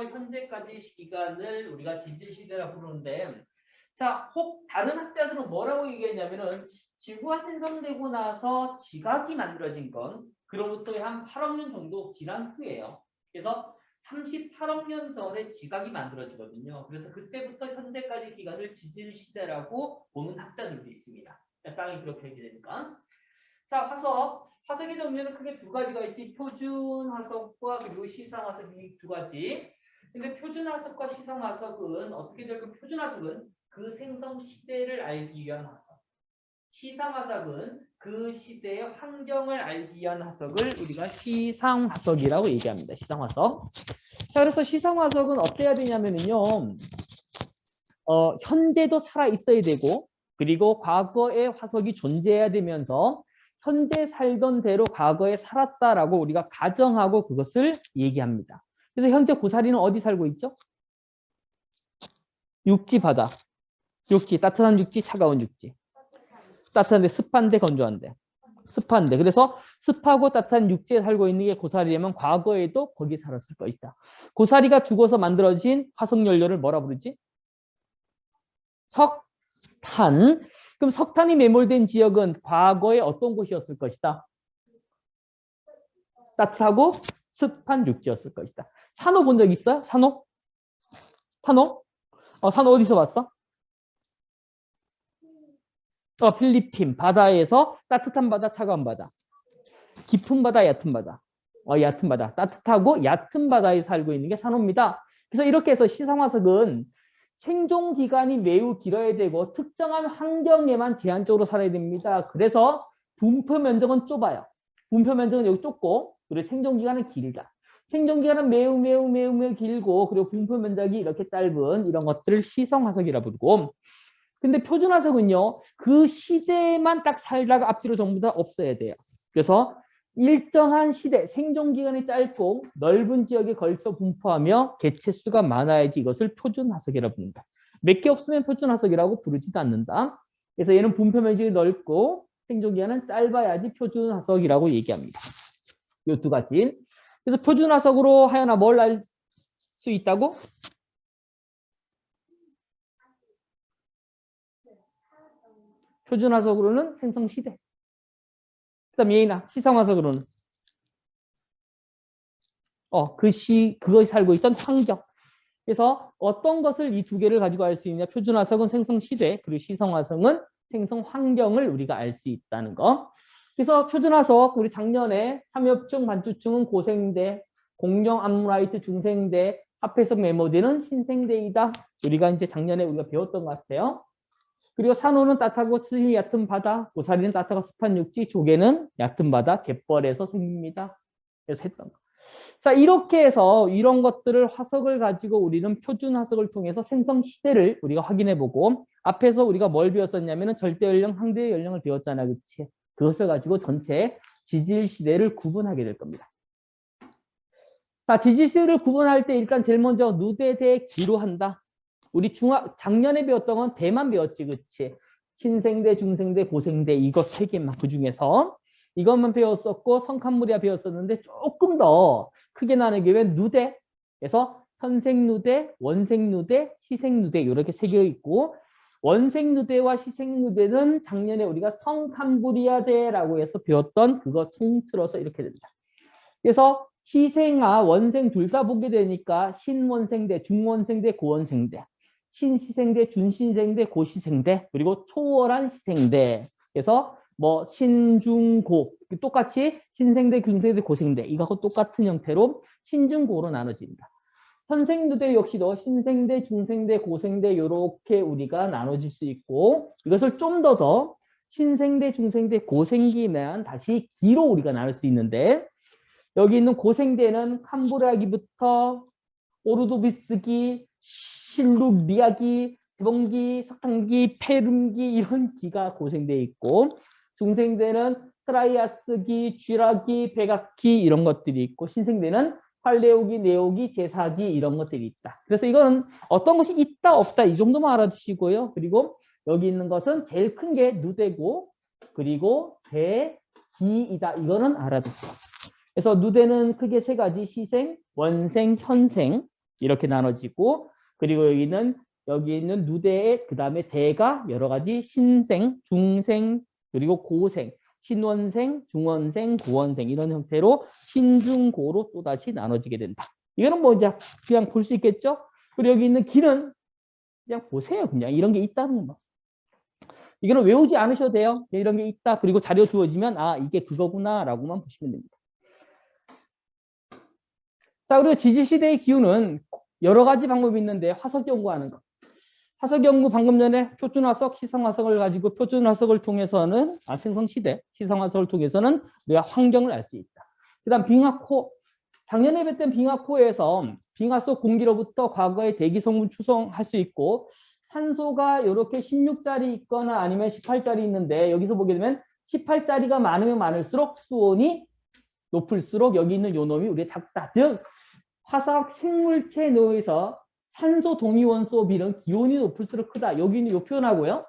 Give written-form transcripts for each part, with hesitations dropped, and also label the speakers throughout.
Speaker 1: 현재까지 기간을 우리가 지질시대라고 부르는데, 자, 혹 다른 학자들은 뭐라고 얘기했냐면은 지구가 생성되고 나서 지각이 만들어진 건 그로부터 한 8억 년 정도 지난 후예요. 그래서 38억 년 전에 지각이 만들어지거든요. 그래서 그때부터 현재까지 기간을 지질시대라고 보는 학자들도 있습니다. 땅이 그렇게 되니까. 자, 화석의 종류는 크게 두 가지가 있지. 표준 화석과 그리고 시상 화석이 두 가지. 근데 표준 화석과 시상 화석은 어떻게 될까? 표준 화석은 그 생성 시대를 알기 위한 화석. 시상 화석은 그 시대의 환경을 알기 위한 화석을 우리가 시상 화석이라고 얘기합니다. 시상 화석. 자, 그래서 시상 화석은 어때야 되냐면요. 현재도 살아 있어야 되고, 그리고 과거의 화석이 존재해야 되면서 현재 살던 대로 과거에 살았다라고 우리가 가정하고 그것을 얘기합니다. 그래서 현재 고사리는 어디 살고 있죠? 육지, 바다. 육지, 따뜻한 육지, 차가운 육지. 따뜻한데, 습한데, 건조한데. 습한데. 그래서 습하고 따뜻한 육지에 살고 있는 게 고사리라면 과거에도 거기 살았을 것이다. 고사리가 죽어서 만들어진 화석연료를 뭐라 부르지? 석탄. 그럼 석탄이 매몰된 지역은 과거에 어떤 곳이었을 것이다? 따뜻하고 습한 육지였을 것이다. 산호 본 적 있어요? 산호? 산호? 산호 어디서 봤어? 필리핀 바다에서 따뜻한 바다, 차가운 바다. 깊은 바다, 얕은 바다. 얕은 바다. 따뜻하고 얕은 바다에 살고 있는 게 산호입니다. 그래서 이렇게 해서 시상화석은 생존 기간이 매우 길어야 되고 특정한 환경에만 제한적으로 살아야 됩니다. 그래서 분포 면적은 좁아요. 분포 면적은 여기 좁고 그리고 생존 기간은 길다. 생존 기간은 매우 길고 그리고 분포 면적이 이렇게 짧은 이런 것들을 시성화석이라 부르고, 근데 표준화석은요 그 시대에만 딱 살다가 앞뒤로 전부 다 없어야 돼요. 그래서 일정한 시대, 생존 기간이 짧고 넓은 지역에 걸쳐 분포하며 개체수가 많아야지 이것을 표준화석이라고 부른다. 몇 개 없으면 표준화석이라고 부르지도 않는다. 그래서 얘는 분포 면적이 넓고 생존 기간은 짧아야지 표준화석이라고 얘기합니다. 이 두 가지. 그래서 표준화석으로 하여나 뭘 알 수 있다고? 표준화석으로는 생성 시대. 그다음 예인아, 시상화석으로는 그것이 살고 있던 환경. 그래서 어떤 것을 이 두 개를 가지고 알 수 있냐? 표준화석은 생성 시대, 그리고 시성화석은 생성 환경을 우리가 알 수 있다는 거. 그래서 표준화석 우리 작년에 삼엽중, 반추층은 고생대, 공룡, 암라이트, 중생대, 합해서 메모되는 신생대이다. 우리가 이제 작년에 우리가 배웠던 것 같아요. 그리고 산호는 따뜻하고 수심이 얕은 바다, 고사리는 따뜻하고 습한 육지, 조개는 얕은 바다, 갯벌에서 생깁니다. 그래서 했던 거. 자, 이렇게 해서 이런 것들을 화석을 가지고 우리는 표준 화석을 통해서 생성 시대를 우리가 확인해 보고, 앞에서 우리가 뭘 배웠었냐면은 절대 연령, 상대 연령을 배웠잖아. 그치? 그것을 가지고 전체 지질 시대를 구분하게 될 겁니다. 자, 지질 시대를 구분할 때 일단 제일 먼저 누대 대 기로 한다. 우리 작년에 배웠던 건 대만 배웠지, 그치? 신생대, 중생대, 고생대 이거 세 개만 그 중에서 이것만 배웠었고 성칸무리아 배웠었는데 조금 더 크게 나누기 위해 누대, 그래서 현생누대, 원생누대, 시생누대 이렇게 세 개 있고, 원생누대와 시생누대는 작년에 우리가 성칸무리아대라고 해서 배웠던 그거 통틀어서 이렇게 됩니다. 그래서 시생아, 원생 둘 다 보게 되니까 신원생대, 중원생대, 고원생대, 신시생대, 준시생대, 고시생대, 그리고 초월한 시생대. 그래서 뭐 신중고 똑같이 신생대, 중생대, 고생대 이거하고 똑같은 형태로 신중고로 나눠집니다. 현생누대 역시도 신생대, 중생대, 고생대 이렇게 우리가 나눠질 수 있고, 이것을 좀 더 신생대, 중생대, 고생기면 다시 기로 우리가 나눌 수 있는데, 여기 있는 고생대는 캄브라기부터 오르도비스기, 실루미아기, 대봉기, 석탄기, 페룸기 이런 기가 고생대에 있고, 중생대는 트라이아스기, 쥐라기, 백악기 이런 것들이 있고, 신생대는 팔레오기, 네오기, 제사기 이런 것들이 있다. 그래서 이거는 어떤 것이 있다 없다 이 정도만 알아두시고요. 그리고 여기 있는 것은 제일 큰 게 누대고 그리고 대기이다. 이거는 알아두세요. 그래서 누대는 크게 세 가지, 시생, 원생, 현생. 이렇게 나눠지고 그리고 여기 있는 누대에 그다음에 대가 여러 가지 신생, 중생 그리고 고생, 신원생, 중원생, 고원생 이런 형태로 신중고로 또 다시 나눠지게 된다. 이거는 뭐 이제 그냥 볼 수 있겠죠? 그리고 여기 있는 기는 그냥 보세요. 그냥 이런 게 있다는 거. 이거는 외우지 않으셔도 돼요. 이런 게 있다. 그리고 자료 주어지면 아 이게 그거구나라고만 보시면 됩니다. 자 그리고 지질시대의 기후는 여러 가지 방법이 있는데 화석 연구하는 거. 화석 연구 방금 전에 표준화석, 시성화석을 가지고 표준화석을 통해서는 생성시대, 시성화석을 통해서는 우리가 환경을 알 수 있다. 그 다음 빙하코. 작년에 뵀던 빙하코에서 빙하 속 공기로부터 과거의 대기 성분 추정할 수 있고 산소가 이렇게 16짜리 있거나 아니면 18짜리 있는데 여기서 보게 되면 18짜리가 많으면 많을수록 수온이 높을수록 여기 있는 요 놈이 우리의 작다. 즉 화학 생물체 내에서 산소 동위원소 비는 기온이 높을수록 크다. 여기는 요 표현하고요.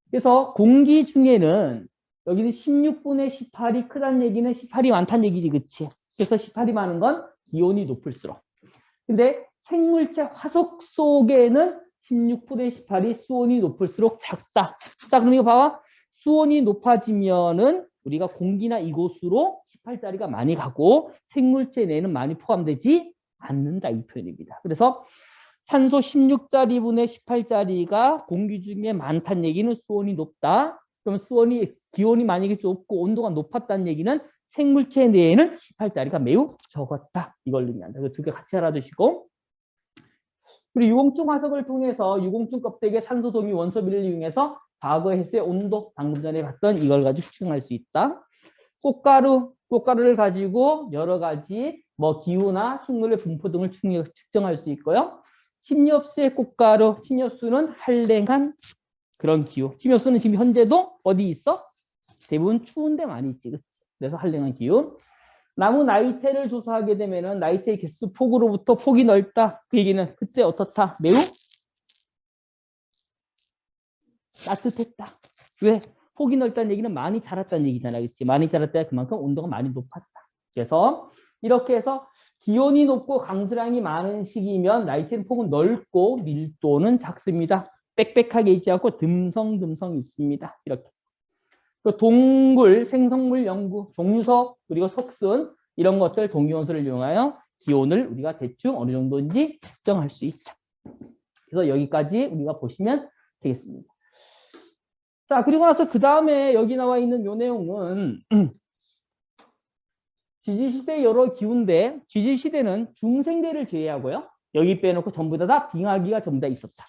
Speaker 1: 그래서 공기 중에는 여기는 16분의 18이 크다는 얘기는 18이 많다는 얘기지, 그치? 그래서 18이 많은 건 기온이 높을수록. 근데 생물체 화석 속에는 16분의 18이 수온이 높을수록 작다. 자, 그럼 이거 봐봐. 수온이 높아지면은 우리가 공기나 이곳으로 18짜리가 많이 가고 생물체 내에는 많이 포함되지 않는다. 이 표현입니다. 그래서 산소 16짜리분의 18짜리가 공기 중에 많다는 얘기는 수온이 높다. 그러면 기온이 만약에 높고 온도가 높았다는 얘기는 생물체 내에는 18짜리가 매우 적었다. 이걸 의미한다. 그 두 개 같이 알아두시고. 그리고 유공증 화석을 통해서 유공증 껍데기에 산소 동위 원소비를 이용해서 과거 햇수의 온도, 방금 전에 봤던 이걸 가지고 측정할 수 있다. 꽃가루를 가지고 여러 가지 뭐 기후나 식물의 분포 등을 측정할 수 있고요. 침엽수의 꽃가루, 침엽수는 한랭한 그런 기후. 침엽수는 지금 현재도 어디 있어? 대부분 추운 데 많이 있지, 그치? 그래서 한랭한 기후. 나무 나이테를 조사하게 되면은 나이테 개수 폭으로부터 폭이 넓다. 그 얘기는 그때 어떻다? 매우 따뜻했다. 왜? 폭이 넓다는 얘기는 많이 자랐다는 얘기잖아, 그치? 많이 자랐다 그만큼 온도가 많이 높았다. 그래서 이렇게 해서 기온이 높고 강수량이 많은 시기면 나이테는 폭은 넓고 밀도는 작습니다. 빽빽하게 있지 않고 듬성듬성 있습니다. 이렇게. 동굴, 생성물 연구, 종유석, 그리고 석순 이런 것들 동위원소를 이용하여 기온을 우리가 대충 어느 정도인지 측정할 수 있다. 그래서 여기까지 우리가 보시면 되겠습니다. 자, 그리고 나서 그 다음에 여기 나와 있는 요 내용은 지질시대의 여러 기후인데 지질시대는 중생대를 제외하고요. 여기 빼놓고 전부 다 빙하기가 전부 다 있었다.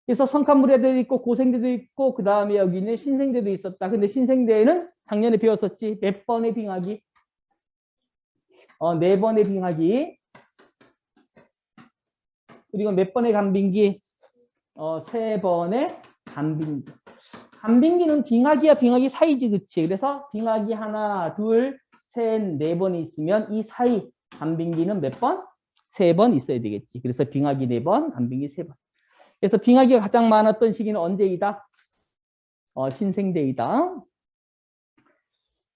Speaker 1: 그래서 성칸무리아대도 있고 고생대도 있고 그 다음에 여기는 신생대도 있었다. 근데 신생대에는 작년에 배웠었지. 몇 번의 빙하기? 4번의 빙하기. 그리고 몇 번의 간빙기? 3번의 간빙기. 간빙기는 빙하기와 빙하기 사이지, 그치? 그래서 빙하기 하나, 둘, 셋, 4번이 있으면 이 사이 간빙기는 몇 번? 3번 있어야 되겠지. 그래서 빙하기 4번, 간빙기 3번. 그래서 빙하기가 가장 많았던 시기는 언제이다? 신생대이다.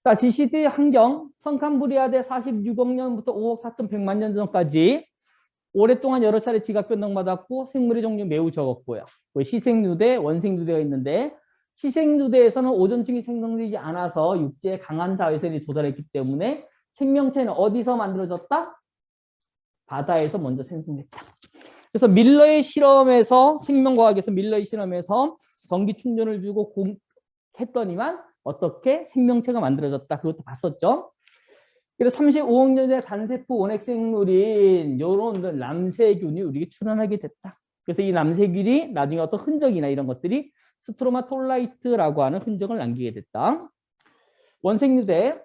Speaker 1: 자, 지시대 환경, 성칸무리아대 46억 년부터 5억 4,100만 년 전까지 오랫동안 여러 차례 지각 변동받았고 생물의 종류 매우 적었고요. 시생누대, 원생누대가 있는데 시생누대에서는 오존층이 생성되지 않아서 육지의 강한 자외선이 도달했기 때문에 생명체는 어디서 만들어졌다? 바다에서 먼저 생성됐다. 그래서 밀러의 실험에서 생명과학에서 밀러의 실험에서 전기 충전을 주고 했더니만 어떻게 생명체가 만들어졌다. 그것도 봤었죠. 그래서 35억 년의 단세포 원핵생물인 이런 남세균이 우리에게 출현하게 됐다. 그래서 이 남세균이 나중에 어떤 흔적이나 이런 것들이 스트로마톨라이트라고 하는 흔적을 남기게 됐다. 원생유대.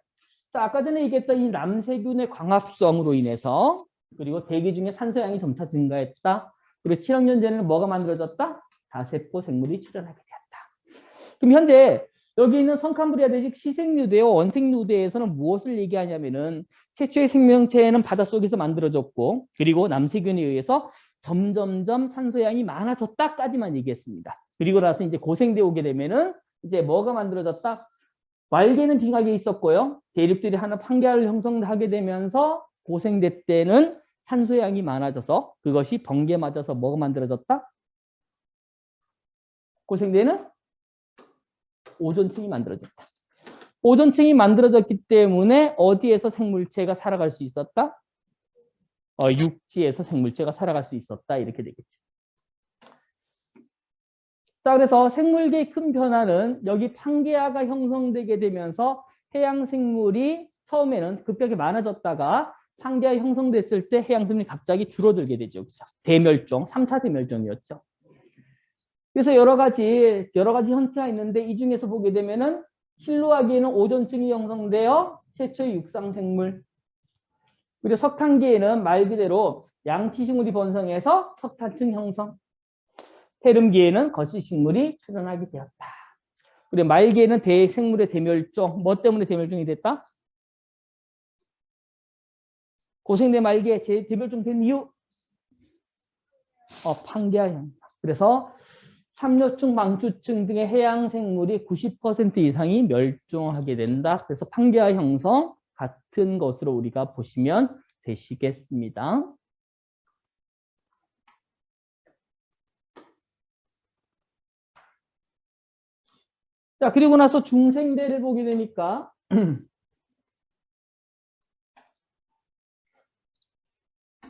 Speaker 1: 자, 아까 전에 얘기했던 이 남세균의 광합성으로 인해서 그리고 대기 중에 산소양이 점차 증가했다. 그리고 7억 년 전에는 뭐가 만들어졌다? 다세포 생물이 출현하게 되었다. 그럼 현재 여기 있는 성칸무리아대 시생유대와 원생유대에서는 무엇을 얘기하냐면은 최초의 생명체는 바닷속에서 만들어졌고 그리고 남세균에 의해서 점점점 산소양이 많아졌다까지만 얘기했습니다. 그리고 나서 이제 고생대 오게 되면은 이제 뭐가 만들어졌다? 말개는 빙하기에 있었고요. 대륙들이 하나 판결을 형성하게 되면서 고생대 때는 산소의 양이 많아져서 그것이 번개 맞아서 뭐가 만들어졌다? 고생대는 오존층이 만들어졌다. 오존층이 만들어졌기 때문에 어디에서 생물체가 살아갈 수 있었다? 육지에서 생물체가 살아갈 수 있었다. 이렇게 되겠죠. 자, 그래서 생물계의 큰 변화는 여기 판게아가 형성되게 되면서 해양 생물이 처음에는 급격히 많아졌다가 판게아 형성됐을 때 해양 생물이 갑자기 줄어들게 되죠. 그렇죠? 대멸종, 3차 대멸종이었죠. 그래서 여러 가지 형태가 있는데 이 중에서 보게 되면은 실루아기에는 오존층이 형성되어 최초의 육상 생물. 그리고 석탄기에는 말 그대로 양치식물이 번성해서 석탄층 형성. 헤름기에는 거시식물이 출현하게 되었다. 그리고 말기에는 대생물의 대멸종. 뭐 때문에 대멸종이 됐다? 고생대 말기에 대멸종 된 이유? 판게아 현상. 그래서 삼료층, 망추층 등의 해양 생물이 90% 이상이 멸종하게 된다. 그래서 판게아 형성 같은 것으로 우리가 보시면 되시겠습니다. 자, 그리고 나서 중생대를 보게 되니까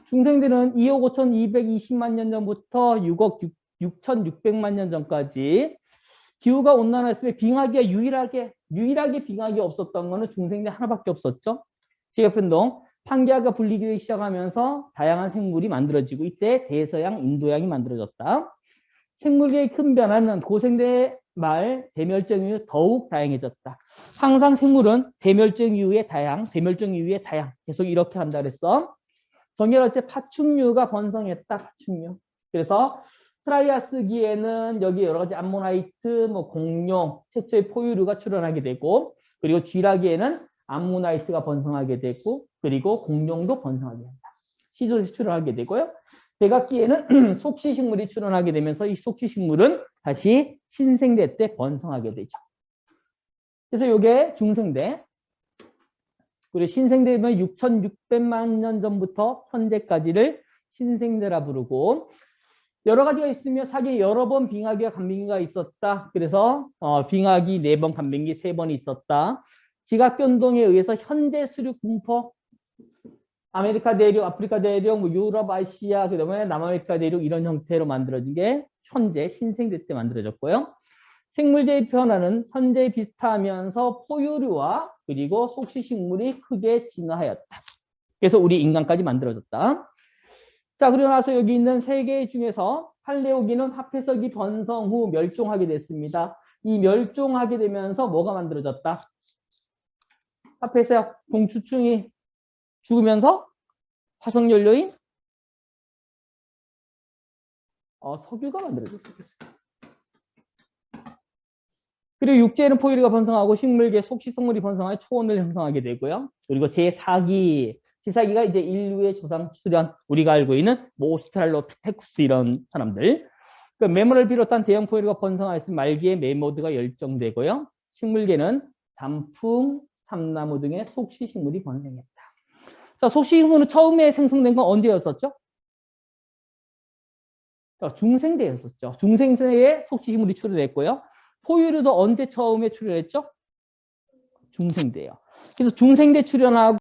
Speaker 1: 중생대는 2억 5,220만 년 전부터 6억 6,600만 년 전까지 기후가 온난화했을 때 빙하기가 유일하게 빙하기 없었던 거는 중생대 하나밖에 없었죠. 지역변동, 판게아가 분리되기 시작하면서 다양한 생물이 만들어지고 이때 대서양, 인도양이 만들어졌다. 생물계의 큰 변화는 고생대 말 대멸종 이후 더욱 다양해졌다. 항상 생물은 대멸종 이후의 다양, 대멸종 이후의 다양 계속 이렇게 한다 그랬어. 정렬할 때 파충류가 번성했다. 파충류. 그래서 트라이아스기에는 여기 여러 가지 암모나이트, 공룡, 최초의 포유류가 출현하게 되고 그리고 쥐라기에는 암모나이트가 번성하게 되고 그리고 공룡도 번성하게 된다. 시조에서 출현하게 되고요. 백악기에는 속시식물이 출현하게 되면서 이 속시식물은 다시 신생대 때 번성하게 되죠. 그래서 이게 중생대. 그리고 신생대는 6,600만 년 전부터 현재까지를 신생대라 부르고 여러 가지가 있으며 사기에 여러 번 빙하기와 간빙기가 있었다. 그래서 빙하기 4번, 간빙기 3번이 있었다. 지각 변동에 의해서 현재 수륙 분포 아메리카 대륙, 아프리카 대륙, 유럽, 아시아, 그다음에 남아메리카 대륙 이런 형태로 만들어진 게 현재 신생대 때 만들어졌고요. 생물계의 변화는 현재에 비슷하면서 포유류와 그리고 속시식물이 크게 진화하였다. 그래서 우리 인간까지 만들어졌다. 자, 그리고 나서 여기 있는 3개 중에서 팔레오기는 합해석이 번성 후 멸종하게 됐습니다. 이 멸종하게 되면서 뭐가 만들어졌다? 합해석 동추충이 죽으면서 화석연료인 석유가 만들어졌습니다. 그리고 육지에는 포유류가 번성하고 식물계 속시성물이 번성하여 초원을 형성하게 되고요. 그리고 제4기, 이제 인류의 조상 출현, 우리가 알고 있는 오스트랄로피테쿠스 이런 사람들. 그 메모를 비롯한 대형 포유류가 번성하였으면 말기에 메모드가 열정되고요. 식물계는 단풍, 삼나무 등의 속시식물이 번성했다. 자, 속시식물은 처음에 생성된 건 언제였었죠? 중생대였었죠. 중생대에 속시식물이 출현했고요. 포유류도 언제 처음에 출현했죠? 중생대요. 그래서 중생대 출현하고